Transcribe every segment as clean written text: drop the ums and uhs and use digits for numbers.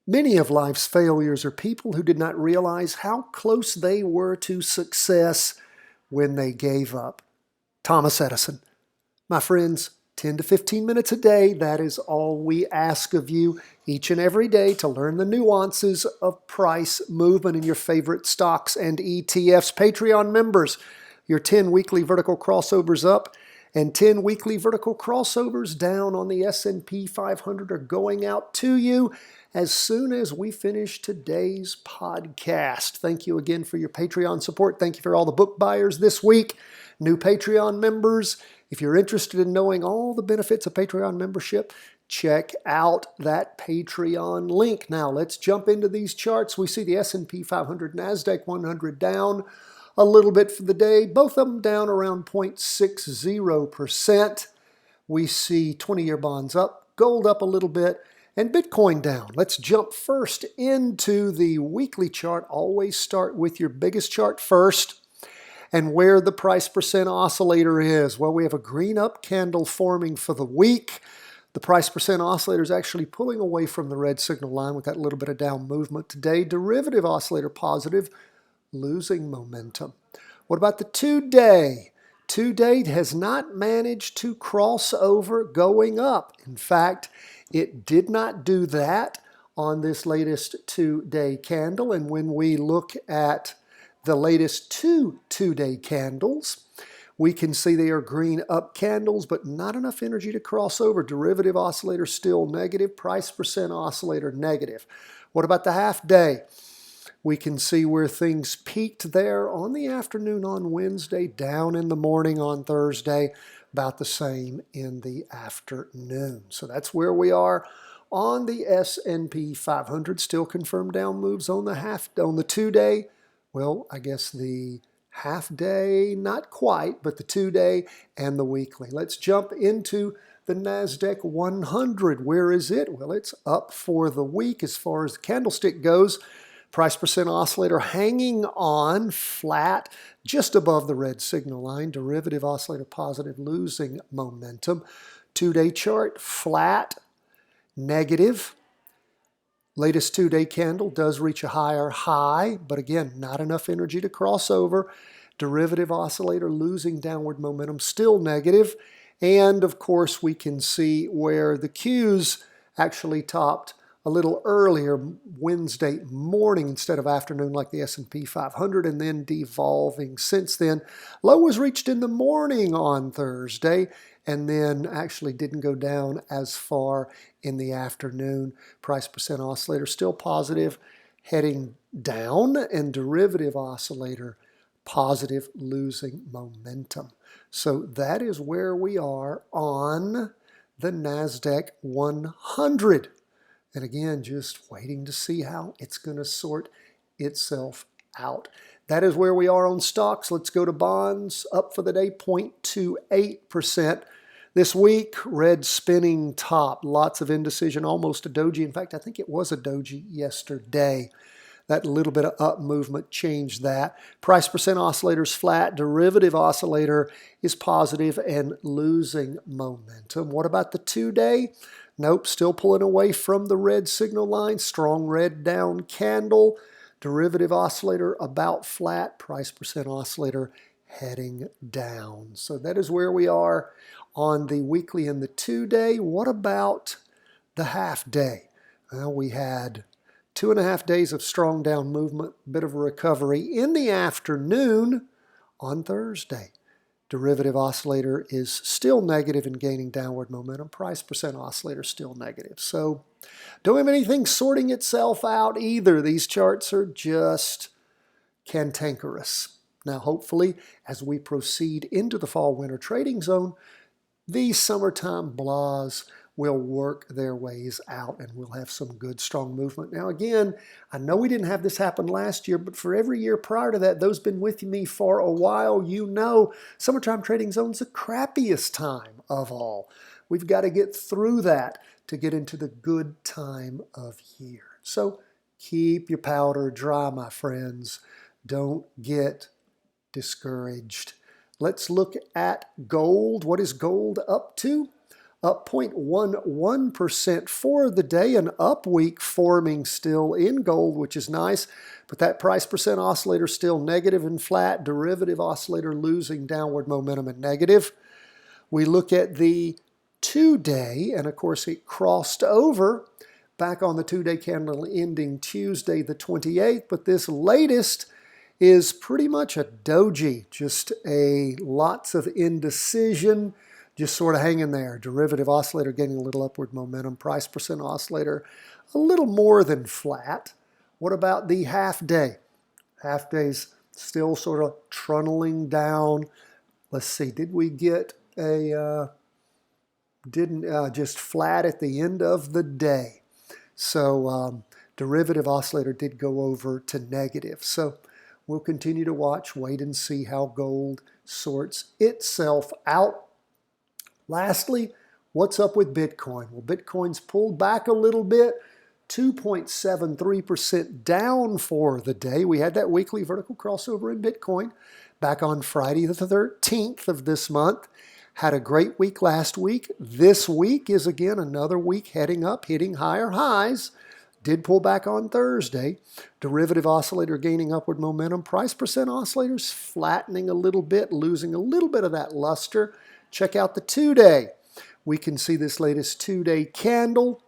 Many of life's failures are people who did not realize how close they were to success when they gave up. Thomas Edison. My friends, 10 to 15 minutes a day, that is all we ask of you each and every day to learn the nuances of price movement in your favorite stocks and ETFs. Patreon members, your 10 weekly vertical crossovers up and 10 weekly vertical crossovers down on the S&P 500 are going out to you as soon as we finish today's podcast. Thank you again for your Patreon support. Thank you for all the book buyers this week. New Patreon members, if you're interested in knowing all the benefits of Patreon membership, check out that Patreon link. Now, let's jump into these charts. We see the S&P 500, Nasdaq 100 down a little bit for the day, both of them down around 0.60%. We see 20-year bonds up, gold up a little bit, and Bitcoin down. Let's jump first into the weekly chart. Always start with your biggest chart first and where the price percent oscillator is. Well, we have a green up candle forming for the week. The price percent oscillator is actually pulling away from the red signal line with that little bit of down movement today. Derivative oscillator positive, losing momentum. What about the 2-day? 2-day has not managed to cross over going up. In fact, it did not do that on this latest 2-day candle. And when we look at the latest two-day candles, we can see they are green up candles, but not enough energy to cross over. Derivative oscillator still negative, price percent oscillator negative. What about the half day? We can see where things peaked there on the afternoon on Wednesday, down in the morning on Thursday, about the same in the afternoon. So that's where we are on the S&P 500. Still confirmed down moves on the 2-day. Well, I guess the half day, not quite, but the 2-day and the weekly. Let's jump into the Nasdaq 100. Where is it? Well, it's up for the week as far as the candlestick goes. Price percent oscillator hanging on flat just above the red signal line. Derivative oscillator positive, losing momentum. 2-day chart flat, negative. Latest 2-day candle does reach a higher high, but again, not enough energy to cross over. Derivative oscillator losing downward momentum, still negative. And of course, we can see where the Qs actually topped a little earlier Wednesday morning instead of afternoon like the S&P 500, and then devolving since then. Low was reached in the morning on Thursday and then actually didn't go down as far in the afternoon. Price percent oscillator still positive, heading down, and derivative oscillator positive, losing momentum. So that is where we are on the Nasdaq 100. And again, just waiting to see how it's going to sort itself out. That is where we are on stocks. Let's go to bonds. Up for the day, 0.28%. This week, red spinning top. Lots of indecision, almost a doji. In fact, I think it was a doji yesterday. That little bit of up movement changed that. Price percent oscillator is flat. Derivative oscillator is positive and losing momentum. What about the 2-day? Nope, still pulling away from the red signal line. Strong red down candle. Derivative oscillator about flat. Price percent oscillator heading down. So that is where we are on the weekly and the 2-day. What about the half day? Well, we had 2.5 days of strong down movement, bit of a recovery in the afternoon on Thursday. Derivative oscillator is still negative and gaining downward momentum. Price percent oscillator still negative. So don't have anything sorting itself out either. These charts are just cantankerous. Now, hopefully, as we proceed into the fall-winter trading zone, these summertime blahs will work their ways out and we'll have some good, strong movement. Now, again, I know we didn't have this happen last year, but for every year prior to that, those been with me for a while, you know summertime trading zone's the crappiest time of all. We've got to get through that to get into the good time of year. So keep your powder dry, my friends. Don't get discouraged. Let's look at gold. What is gold up to? up 0.11% for the day. An up week forming still in gold, which is nice. But that price percent oscillator still negative and flat. Derivative oscillator losing downward momentum and negative. We look at the 2-day, and of course it crossed over back on the 2-day candle ending Tuesday the 28th. But this latest is pretty much a doji, just lots of indecision, just sort of hanging there. Derivative oscillator getting a little upward momentum. Price percent oscillator a little more than flat. What about the half day? Half day's still sort of trundling down. Let's see, did we get just flat at the end of the day. So derivative oscillator did go over to negative. So we'll continue to watch, wait and see how gold sorts itself out. Lastly, what's up with Bitcoin? Well, Bitcoin's pulled back a little bit, 2.73% down for the day. We had that weekly vertical crossover in Bitcoin back on Friday the 13th of this month. Had a great week last week. This week is again another week heading up, hitting higher highs. Did pull back on Thursday. Derivative oscillator gaining upward momentum. Price percent oscillators flattening a little bit, losing a little bit of that luster. Check out the 2-day. We can see this latest 2-day candle.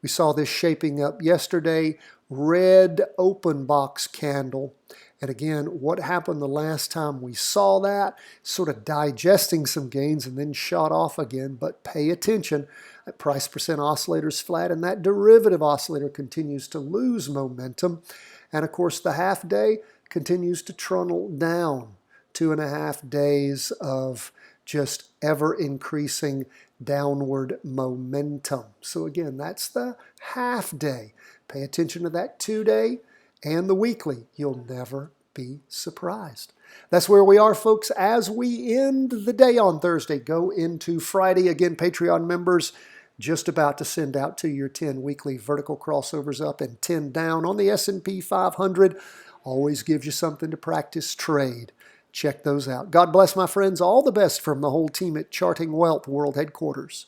We saw this shaping up yesterday. Red open box candle. And again, what happened the last time we saw that? Sort of digesting some gains and then shot off again. But pay attention. That price percent oscillator is flat, and that derivative oscillator continues to lose momentum. And of course, the half day continues to trundle down. 2.5 days of just ever increasing downward momentum. So again, that's the half day. Pay attention to that 2-day and the weekly. You'll never be surprised. That's where we are, folks, as we end the day on Thursday. Go into Friday. Again, Patreon members, just about to send out to your 10 weekly vertical crossovers up and 10 down on the S&P 500. Always gives you something to practice trade. Check those out. God bless, my friends. All the best from the whole team at Charting Wealth World Headquarters.